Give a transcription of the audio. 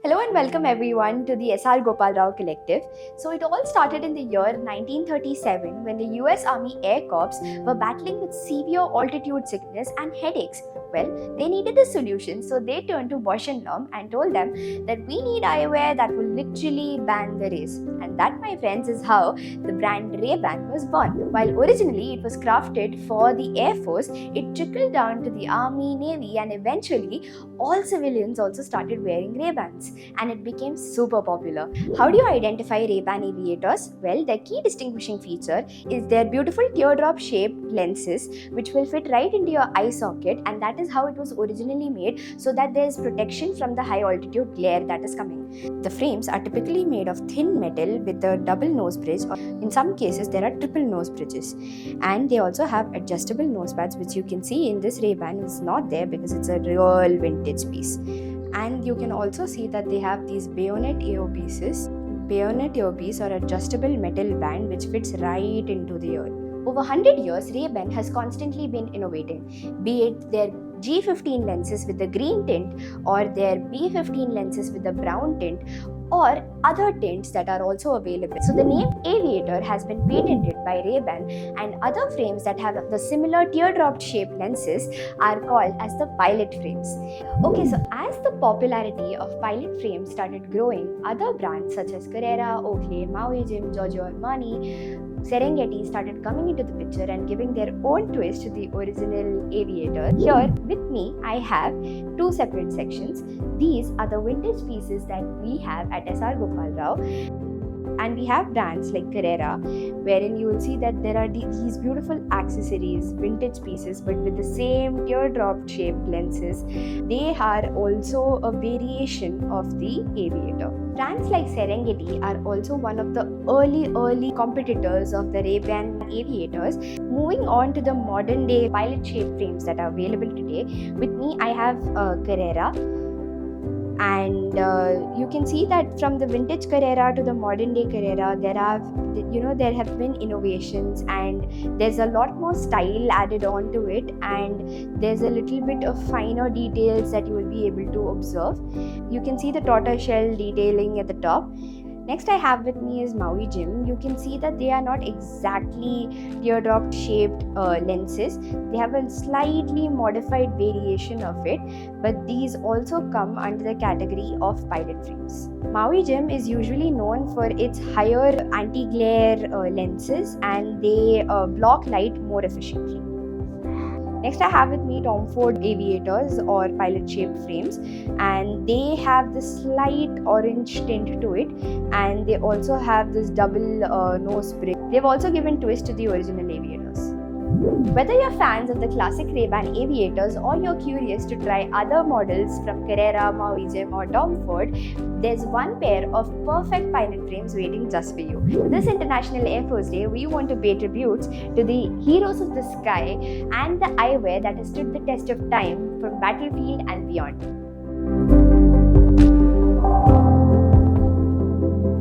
Hello and welcome everyone to the S.R. Gopal Rao Collective. So it all started in the year 1937 when the US Army Air Corps were battling with severe altitude sickness and headaches. Well, they needed a solution, so they turned to Bausch & Lomb and told them that we need eyewear that will literally ban the rays. And that, my friends, is how the brand Ray-Ban was born. While originally it was crafted for the Air Force, it trickled down to the Army, Navy, and eventually all civilians also started wearing Ray-Bans, and it became super popular. How do you identify Ray-Ban aviators? Well, their key distinguishing feature is their beautiful teardrop shaped lenses, which will fit right into your eye socket, and that is how it was originally made, so that there is protection from the high altitude glare that is coming. The frames are typically made of thin metal with a double nose bridge, or in some cases there are triple nose bridges, and they also have adjustable nose pads, which you can see in this Ray-Ban is not there because it's a real vintage piece. And you can also see that they have these bayonet earpieces. Bayonet earpiece or adjustable metal band which fits right into the ear. Over 100 years, Ray-Ban has constantly been innovating, be it their G15 lenses with the green tint or their B15 lenses with the brown tint or other tints that are also available. So the name Aviator has been patented by Ray-Ban, and other frames that have the similar teardrop shaped lenses are called as the pilot frames. Okay, so as the popularity of pilot frames started growing, other brands such as Carrera, Oakley, Maui Jim, Giorgio Armani, Serengeti started coming into the picture and giving their own twist to the original Aviator. Here with me, I have two separate sections. These are the vintage pieces that we have at S.R. Gopal Rao. And we have brands like Carrera, wherein you will see that there are these beautiful accessories, vintage pieces, but with the same teardrop shaped lenses. They are also a variation of the Aviator. Brands like Serengeti are also one of the early competitors of the Ray-Ban Aviators. Moving on to the modern day pilot shaped frames that are available today, with me I have Carrera. And you can see that from the vintage Carrera to the modern day Carrera, there have been innovations, and there's a lot more style added on to it, and there's a little bit of finer details that you will be able to observe. You can see the tortoiseshell detailing at the top. Next I have with me is Maui Jim. You can see that they are not exactly teardrop shaped lenses. They have a slightly modified variation of it, but these also come under the category of pilot frames. Maui Jim is usually known for its higher anti-glare lenses, and they block light more efficiently. Next I have with me Tom Ford Aviators or pilot shaped frames, and they have this slight orange tint to it, and they also have this double nose bridge. They've also given twist to the original Aviators. Whether you're fans of the classic Ray-Ban Aviators or you're curious to try other models from Carrera, Maui Jim or Tom Ford, there's one pair of perfect pilot frames waiting just for you. This International Air Force Day, we want to pay tributes to the heroes of the sky and the eyewear that has stood the test of time from battlefield and beyond.